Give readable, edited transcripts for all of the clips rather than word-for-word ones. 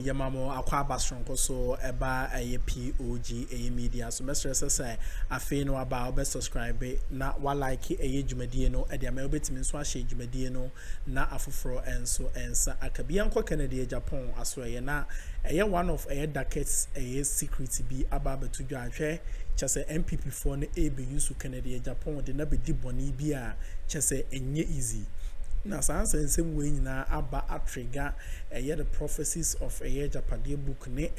Yamamo Aqua Bastronco so eba a POG Media. So Mr. Say a fee about best subscribe na wa like a jumedino at the Melbit means wa shade jumedino na afufro and so and sa akabianko K.Agyapong as well na one of a decades a secret be about to judge just a NPP for the AB use K.Agyapong the nabi di boni bia just a nye easy. Na sansa nsem we nyina aba atrigger the prophecies of Japade book ne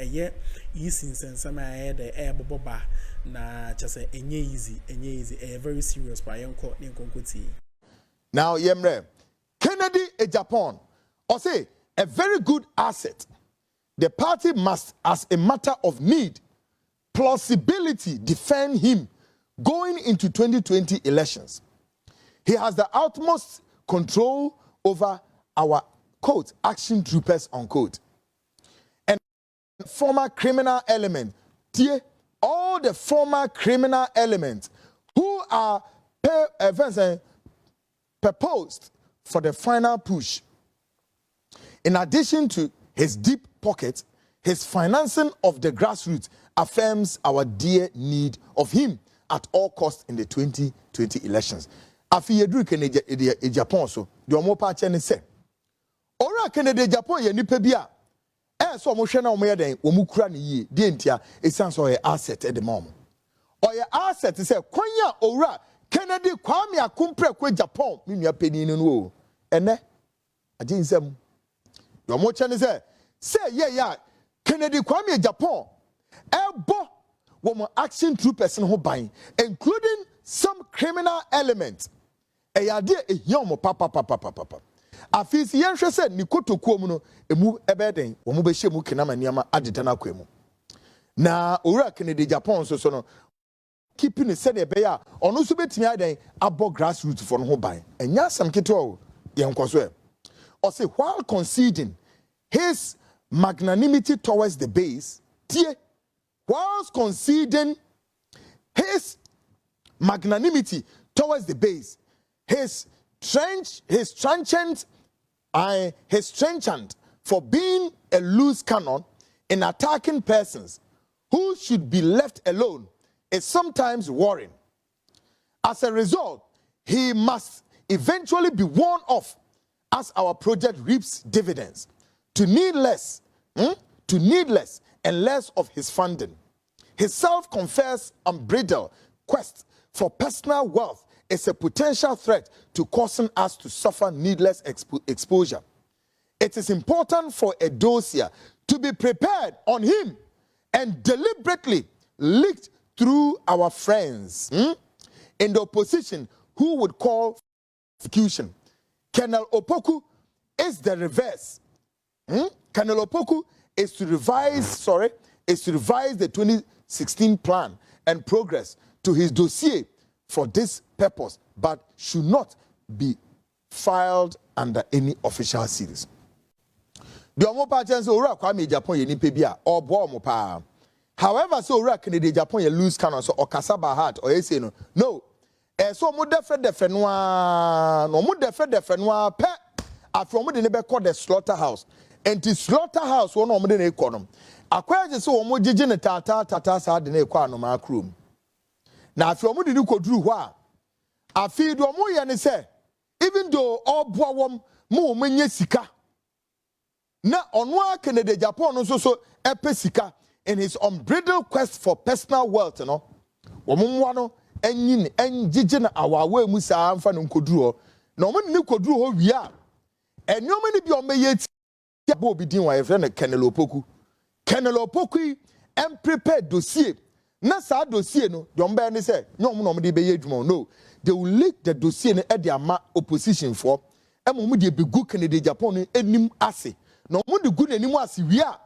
yinsensensem the boba na chase enye easy very serious by yanko ne konkoti. Now yemre K.Agyapong or say a very good asset. The party must, as a matter of need, plausibility, defend him going into 2020 elections. He has the utmost control over our quote action troopers unquote, and former criminal element, all the former criminal elements who are proposed for the final push. In addition to his deep pocket, his financing of the grassroots affirms our dear need of him at all costs in the 2020 elections. Afi yedru K.Agyapong so de omo pa che ne se ora K.Agyapong ye nipa bia so omo hwe na omo ye den omo kura ne yie de ntia esan so ye asset e de mom o ye asset se kwanya ora Kennedy Kwame Akuffo mi nua pani no o ene ade nsam de omo che ne se ye ya Kennedy Kwame Agyapong ebo wo action troopers no ho ban including some criminal elements. Eyade ehiomo papa. Afisi yenhwe se ni kotokuo mu no emu ebeden wo mu be hyemu kenama niama adeda na kwemu. Na owura K.Agyapong so no keeping the said be ya ono so betimi aden abo grassroots for no ho ban. Enya asam keto yenkoso e. Or say while conceding his magnanimity towards the base, whilst conceding his magnanimity towards the base, his trenchant for being a loose cannon in attacking persons who should be left alone is sometimes worrying. As a result, he must eventually be warned off as our project reaps dividends to need less and less of his funding. His self-confessed unbridled quest for personal wealth is a potential threat to causing us to suffer needless exposure. It is important for a dossier to be prepared on him and deliberately leaked through our friends in the opposition who would call for execution. Colonel Opoku is the reverse. Colonel Opoku is to revise the 2016 plan and progress to his dossier for this purpose, but should not be filed under any official series. The omopa chance ora Kwame Agyapong ye nipa bia obo omopa. However, so ora K.Agyapong ye loose cannon so okasaba heart or say no. So mo defre noa pe afro mo de ne be call the slaughterhouse. And the slaughterhouse one omo de ne ekonom. Akwaje so omo gigi ne tata sa de ne ekwa no ma krom. Na afro omo de ne koduru ho a afi do omo ye ne say even though oboa wom mo manya sika na ono a K.Agyapong no so epe sika in his unbridled quest for personal wealth no omo no enyi engigi na awawa mu sa amfa no koduru ho na omo ne koduru ho wi a enyoma ne bi omo ye ti bo bi din wa ye friend Colonel Opoku. Colonel Opoku prepared dossier. Na sa dossier no, the ombe ne say, no de be adwuma no. They will leak the dossier no e de ama opposition for. E mo de be gu K.Agyapong no enim ase. No mo de gu nanim ase wi a.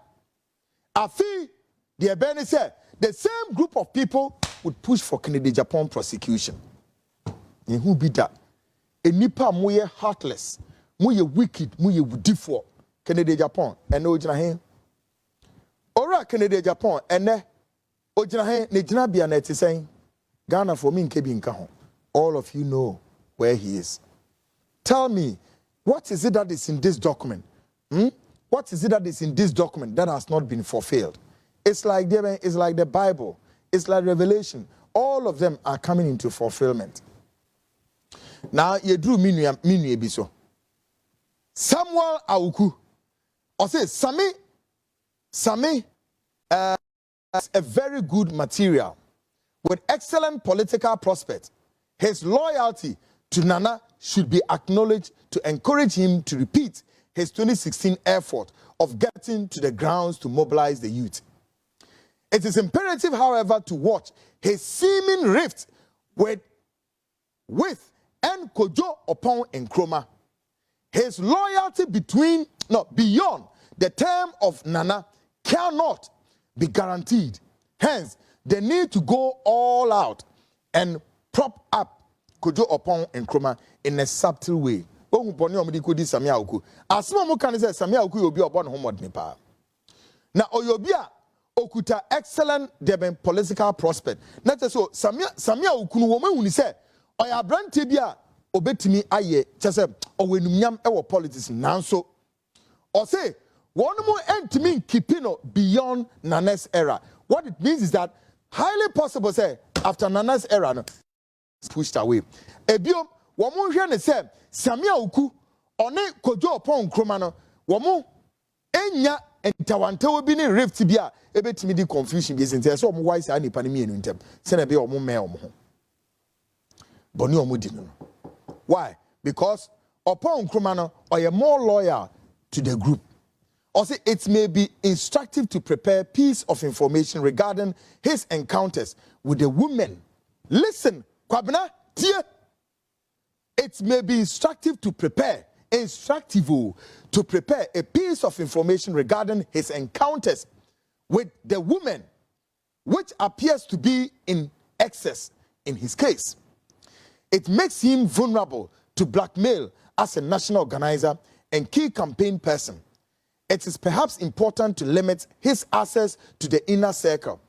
Afi the ebe ne say, the same group of people would push for K.Agyapong prosecution. And who be that? Enipa mo ye heartless, mo ye wicked, mo ye wudifo. K.Agyapong and no jina hen. Ora K.Agyapong ene ojina hen ne jina bia na ti sen Ghana for me nkebi nka ho. All of you know where he is. Tell me, what is it that is in this document? what is it that is in this document that has not been fulfilled? It's like the Bible. It's like Revelation. All of them are coming into fulfillment. Now, you drew minu ebiso. Samuel Awuku. Or say, Sami, is a very good material with excellent political prospect. His loyalty to Nana should be acknowledged to encourage him to repeat his 2016 effort of getting to the grounds to mobilize the youth. It is imperative, however, to watch his seeming rift with K.Agyapong Akroma. His loyalty beyond the term of Nana cannot be guaranteed. Hence, they need to go all out and prop up K.Agyapong Akroma in a subtle way. Now, Oyobia okuta excellent political prospect. Not so Samia Ukunu woman when he said, Oya Brantibia obetimi aye, chase owenumyam ewo politics now so. Or say, one more end to mean keeping beyond Nana's era. What it means is that highly possible say after Nana's era no, pushed away. Ebio, one more here say Samia Uku one K.Agyapong Akroma no, one more enya entawante will be in rift bia ebetimi di confusion bi sente so omo wise ani pani mienu ntem se na be omo me omo ho boni omo di no. Why? Because Agyapong Akroma no or more loyal to the group. Also, it may be instructive to prepare a piece of information regarding his encounters with the women. Listen, Kwabena, tie. It may be instructive to prepare a piece of information regarding his encounters with the women, which appears to be in excess in his case. It makes him vulnerable to blackmail as a national organizer and key campaign person. It is perhaps important to limit his access to the inner circle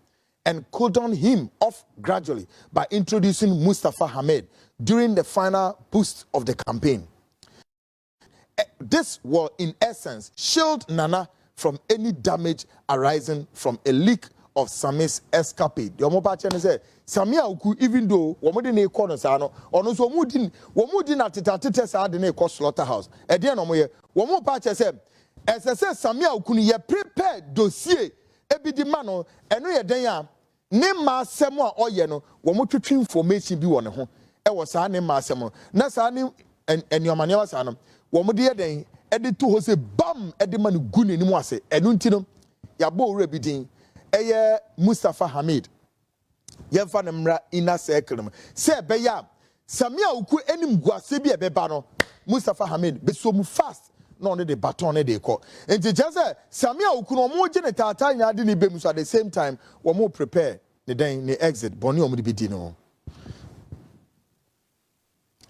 and cordon him off gradually by introducing Mustafa Hamid during the final boost of the campaign. This will, in essence, shield Nana from any damage arising from a leak of Sami's escapade. The Omobache say, Samia Uku, even though Womodi ne corner sano, or no so Womudi na tete sa de ne slaughterhouse. Edian Omoye, Womobache said, as I said, Samia Uku ye prepared dossier, ebidi mano, eno ye denya, ne ma semwa oye no, Womotri information bi one ho, e was sa ne ma semo, na sa ni and your mania sano, Womodi den, editu ho se bam, edimanu guni ni mwase, enuntino, yabo rebidin. Eye Mustafa Hamid yemfa nemra inner circle se beya Samia Uku enim guase bi ebeba no Mustafa Hamid be so mu fast no ne the baton ne dey call enti just Samia Uku no mo je ne tata nya de ne be mu so at the same time wo mo prepare ne den ne exit boni o mo be di no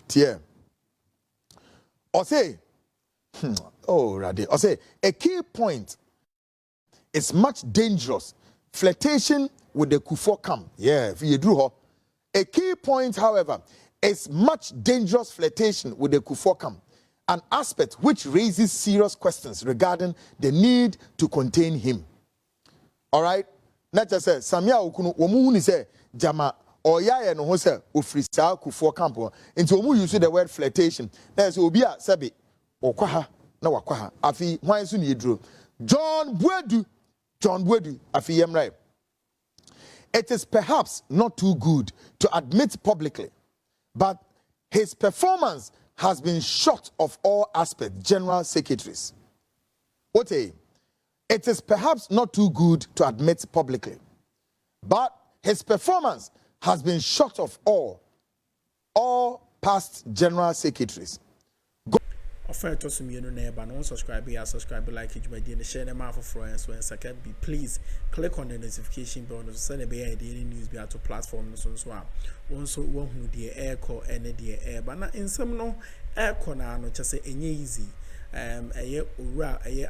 tie o say oh rade o say a key point is much dangerous flirtation with the Akuffo camp. Yeah, if you drew her. A key point, however, is much dangerous flirtation with the Akuffo camp, an aspect which raises serious questions regarding the need to contain him. All right? Not just say, Samia Ukunu, Womuni say, Jama, or Yaya no Hose, Ufrisa Akuffo camp, into Omu use the word flirtation. There's Obia Sabi, Okwaha, no Wakwaha, Afi, why soon you drew? John Bwedu, Afi yem right. It is perhaps not too good to admit publicly, but his performance has been short of all aspects, general secretaries. It is perhaps not too good to admit publicly, but his performance has been short of all past general secretaries. Offer to some you know, subscribe, like K.Agyapong Media, and share them out for friends. When second, please click on the notification bell to send a daily news be to platform so also one who the air call any the air, but not in some no air corner no just say easy. A year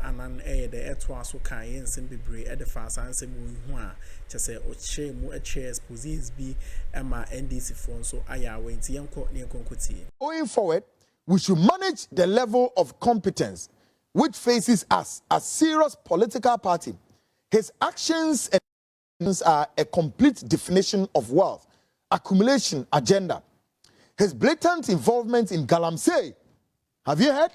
anan the air twice so kind and simply break at the fast and say just say or more chairs positions be Emma NDC phone so I are waiting young court near Concourti. Going forward, we should manage the level of competence which faces us as serious political party. His actions and are a complete definition of wealth accumulation agenda. His blatant involvement in galamsey. Have you heard?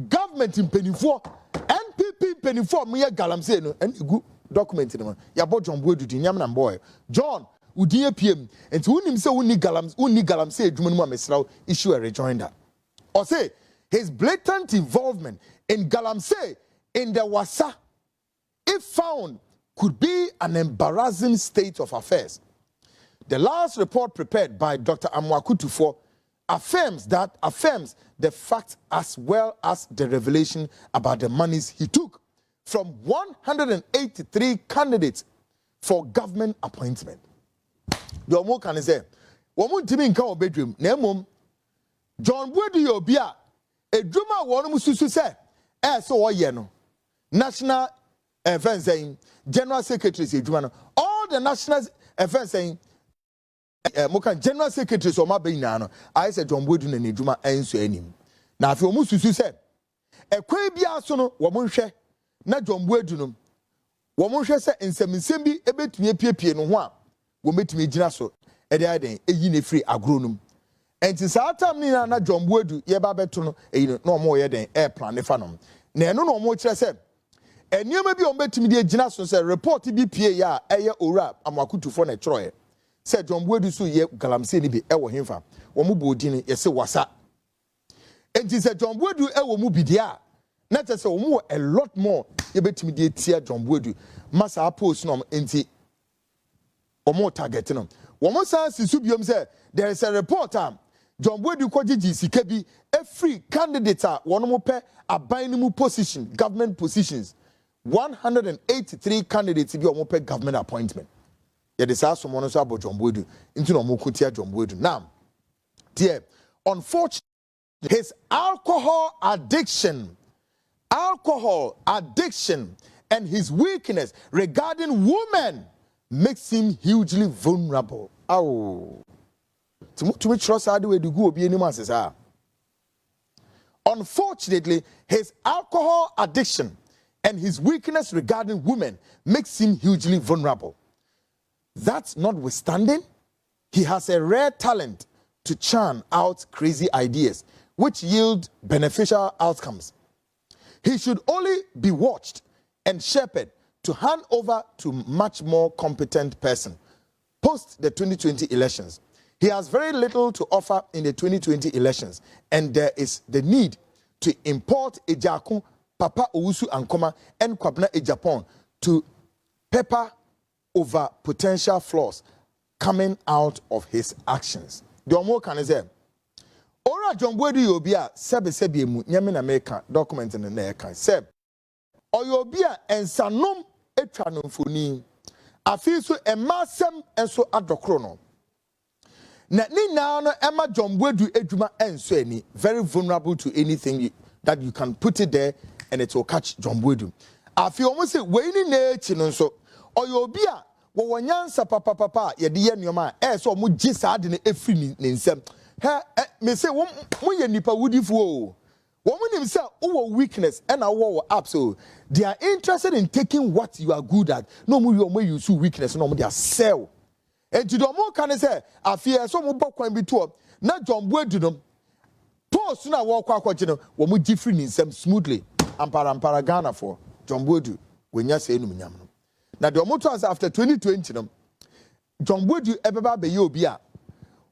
Government in Penifo, NPP Penifo, me galamsey no, and good document in them. Yabo John Boy do Nyam boy. John, Udia PM, and to him say uni galamsey, Jumanuma Mesrao issue a rejoinder. Or say his blatant involvement in galamsey in the Wasa, if found, could be an embarrassing state of affairs. The last report prepared by Dr. Akuffo affirms the fact as well as the revelation about the monies he took from 183 candidates for government appointment. The Omo can say, "Woman Timmy nka bedroom, Nemum John Boydu Obia, a drummer one mususu say, so yeno national event saying General Secretary say all the national event saying General Secretary so ma be na no I say John Boydu na nedwuma enso anim na afi omu susu say ekwan bia so no wo monhwe na John Boydu no wo monhwe say nsem bi ebetumi apiepie no ho a wo metumi gina so e dey aden eyi na free agro no enti saa tam ni na John Boydu ye ba beto no eyi no omo ye den air plan ne fa no na eno no omo kire say enioma bi o betumi de gina so say report bi pie ya eye ora Akufo na troye say John Boydu so ye galamsey ni bi e wo hemfa wo mu bodi ni ye se wasa enti say John Boydu e wo mu bidia na te say wo mu a lot more ye betumi de tia John Boydu masa post no enti omo target no wo mo san sisu biom say there is a report John Boydu kwagigi sika bi every candidate wono mo pe aban ni mu position government positions 183 candidates bi omo pe government appointment. Yeah, this is someone who about John Boydu. Into no more John Boydu. Now, dear, unfortunately, his alcohol addiction, and his weakness regarding women makes him hugely vulnerable. Oh, to me trust how do we go be any man says unfortunately, his alcohol addiction and his weakness regarding women makes him hugely vulnerable. That notwithstanding, he has a rare talent to churn out crazy ideas which yield beneficial outcomes. He should only be watched and shepherded to hand over to much more competent person. Post the 2020 elections, he has very little to offer in the 2020 elections, and there is the need to import K.Agyapong, Papa Owusu Ankoma, and K.Agyapong to pepper over potential flaws coming out of his actions. The Omo can say, Ora John Boydu Yobia, Sebe mu, Yamina Meka, document in the Neka, Seb, or Yobia and Sanum etranum funi, a feel so a massam and so Addo. Natni now Emma John Boydu Ejuma and Sweni, very vulnerable to anything that you can put it there and it will catch John Boydu. I feel almost say, Wayne Nature so. Oyobia wo wanyansa papa ye de ye nyoma so mo gisa de ne efri ne nsem me say mo ye nipa wudifo o wo mo nim say wo weakness and wo up so they are interested in taking what you are good at no mo use weakness no mo they sell and to do mo can say afia so mo bokwan bi to na John Boydu no post na wo kwa akwaje no wo mo gifri ne nsem smoothly ampara Ghana for John Boydu wenya say enum nyam. Now the motors after 2020, John Boydu ebeba be yobia.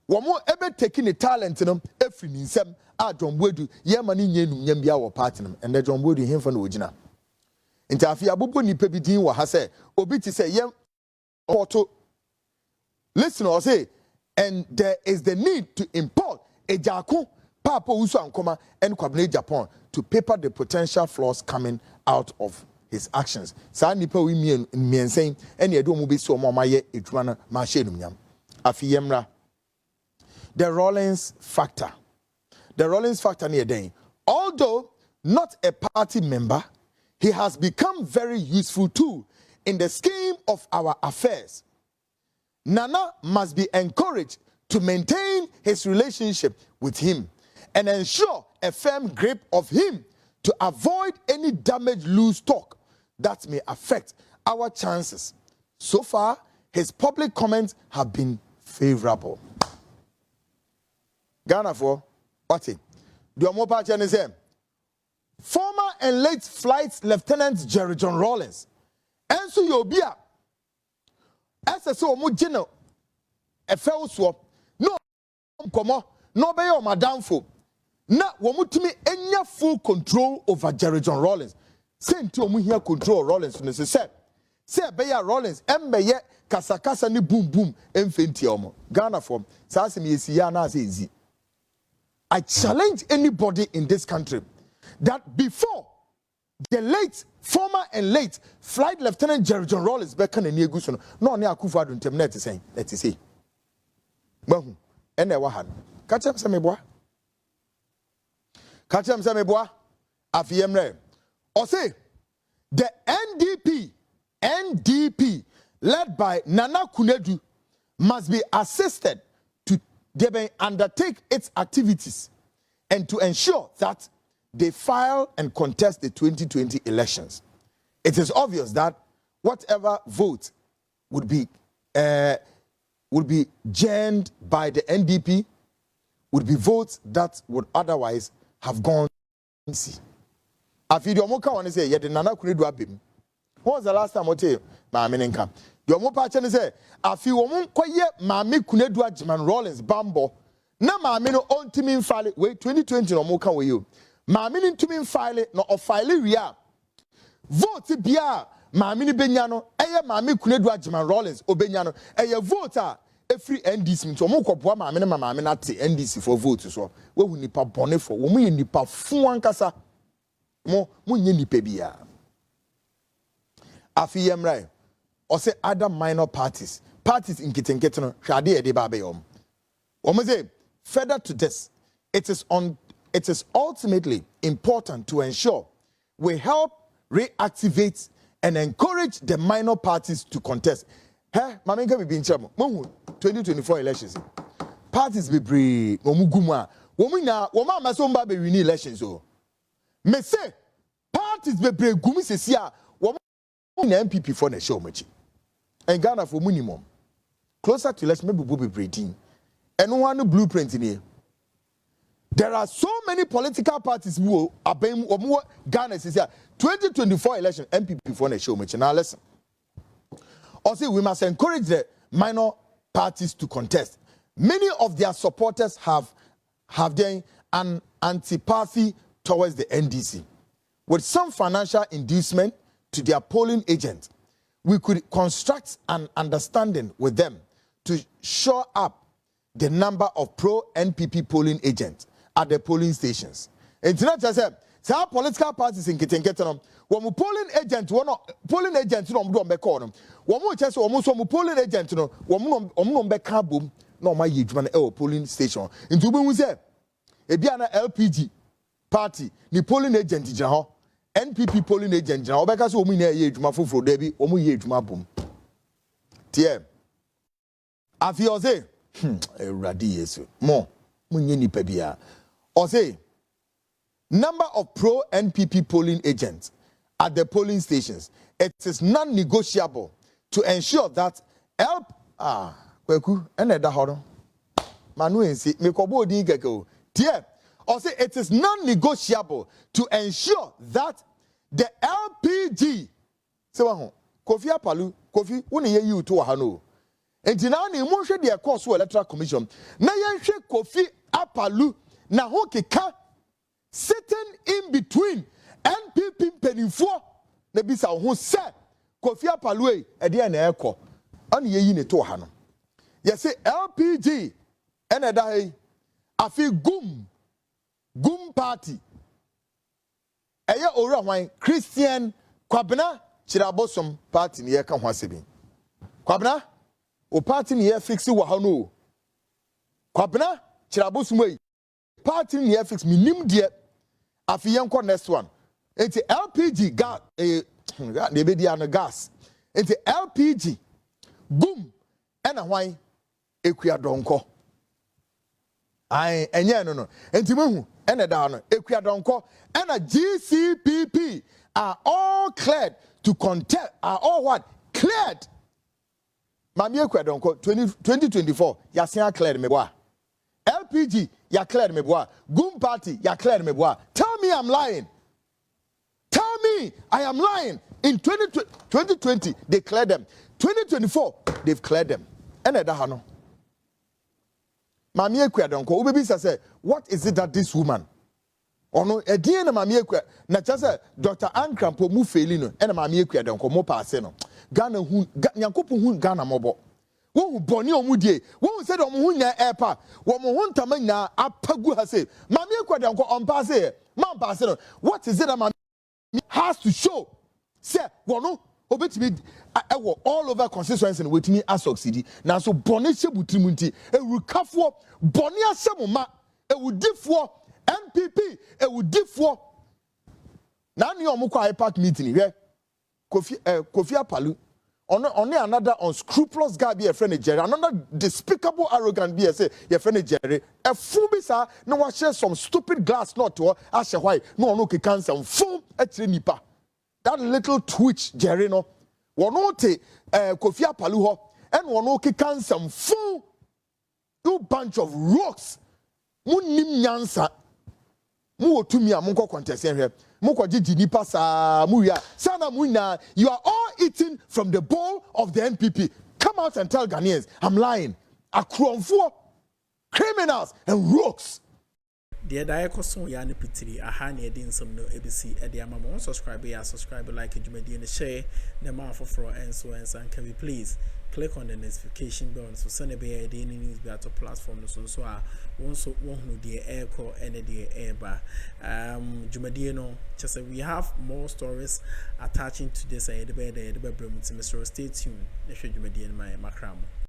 Womo ebe taking the talent every ninsem John Boydu ye mani nyenu nyambia wo party and the John Boydu him for no ojina. Nti afia abobo ni pebidin wa ha say obi ti say yem auto. Listen or say and there is the need to import K.Agyapong, Papa Owusu Ankoma and K.Agyapong to paper the potential flaws coming out of his actions. Sa nipa wi miensen ene edo mu be so mo maye edwuma na ma hye num nyam. Afi yemra. The Rollins factor. The Rollins factor near den. Although not a party member, he has become very useful too in the scheme of our affairs. Nana must be encouraged to maintain his relationship with him and ensure a firm grip of him to avoid any damage loose talk that may affect our chances. So far, his public comments have been favorable. Ghana for what? The Omopa Chinese former and late Flight Lieutenant Jerry John Rollins. And so Yobia SSO Mujino a fell swap. No come no be your madam for. Na womutimi enya full control over Jerry John Rollins. Say to omu here control Rollins no say be ya Rollins embeye kasakasa ni boom boom emfenti omo. Ghana for sa asem yesi ya na say easy. I challenge anybody in this country that before the former and late Flight Lieutenant Jerry John Rollins bekan eni eguso no ne Akuffo adu ntem na say let it say mahu ene wa han ka chem se meboa afiyemre or say the NDP led by Nana Kunedu must be assisted to undertake its activities and to ensure that they file and contest the 2020 elections. It is obvious that whatever vote would be joined by the NDP would be votes that would otherwise have gone. See, after the Omoka want to say, "Yet the Nana Kunedu abim." When was the last time I tell you, Mahama Nenka? The Omopa chane say, "After Omo koye Mahama Kunedu Ajiman Rollins Bambo, na Mahama no on team file wait 2020 no Omoka we you. Mahama no team file no of file ria vote bia Mahama ni benyano eye Mahama Kunedu Ajiman Rollins obenyano eye voter." Every NDC so mo kwopua Mahama na te NDC for vote so we hu nipa bone for wo mo ye nipa fu ankasa mo nye nipa bia afiyemrai or say other minor parties in kitenkete no hwade e de ba be yom wo mo say further to this it is ultimately important to ensure we help reactivate and encourage the minor parties to contest. Hey, Mamenka be in trouble. 2024 elections. Parties be brave. Omuguma. Womina, Woma Masomba be winning elections. So, me say parties be brave. Gumi se siya. Woma NPP for the show much. And Ghana for minimum. Closer to election, maybe be brave. And one blueprint in here. There are so many political parties who are being Ghana says 2024 election NPP for the show much. Now listen. Also, we must encourage the minor parties to contest. Many of their supporters have an antipathy towards the NDC. With some financial inducement to their polling agent, we could construct an understanding with them to shore up the number of pro-NPP polling agents at the polling stations. And tonight, I said, some political parties in Kitenkete, when polling agent, polling agent, no, be called. One more chance, almost one polling agent, no, one be carbon, no, my man, polling station. In Tubu, we say, a Biana LPG party, the polling agent, NPP polling agent, now, because we need a Juma for Debbie, Omu ye Juma boom. TM. Afioze, a radius, more, Munyini Pebia. Or say, number of pro-NPP polling agents at the polling stations, it is non-negotiable to ensure that it is non-negotiable to ensure that the LPG Kofi Apalu Kofi uni ye you to hano enti na na emu hwe de course electoral commission na ye hwe Kofi Apalu na ho keka sitting in between NPP penifo na bisa ho se Kofi Apalu e de na ekọ on ye yi ne to ha no ye say LPG ene da he afi gum party eye owura hwan Christian Kwabena Chirabosom party ne ye ka ho asebi Kwabena o party ne ye fix wo ha no Kwabena Chirabosom yi party ne ye fix minim de afi yenko next one enti LPG gas they be there no gas enti LPG boom ena hwan ekua donko ai enye no enti mahu ene da no Ekuadonko and a GCPP are all cleared to contest, are all what? Cleared. Mami Ekuadonko 2024 yasia cleared me boa. LPG ya cleared me boa. Goon Party ya cleared me boa. Tell me I'm lying. Tell me I am lying. In 2020 they cleared them. 2024 they've cleared them. Ene da no. Mami Ekuadonko ubebi say what is it that this woman ono edie na mami ekwa na chase Dr. Ankrampo mu feli no ena mami Ekuadonko mo paase no Ghana hu Nyankopon hu Ghana mobo wo hu boni omudie wo hu se do mo hu nya epa wo mo hu ntama nya apagu ha se mami Ekuadonko on paase man paase no what is it that mami has to show say wono obetimi ewo all over constituency wetimi asoksidi na so boni hyebutrimu nti ewukafo boni ahyemoma ewudifo NPP ewudifo na ne omukwa IPAC meeting here Kofi Apalu on another unscrupulous guy be a friend Jerry another despicable arrogant be say your friend Jerry a fool be sa no wa share some stupid glass not to ashe why no ke cancer fool etire nipa that little twitch Jerry no wono te Kofi Apalu ho and wono ke cancer fool you bunch of rocks munim nyansa mu otumi amunko contest here muko gigi nipa sa muya sana muina you are all eating from the bowl of the NPP. Come out and tell Ghanaians I'm lying. Akroma criminals and rogues. The Diacoson Yan Pitri, a honey some no ABC at the Amamon subscribe, like Media share the mouth for and so and can we please click on the notification bell so send a bear the news better platform so also won't the air call and the air bar. Jumadiano, just we have more stories attaching to this the bedroom. Stay tuned. If you Jumadian my Akroma.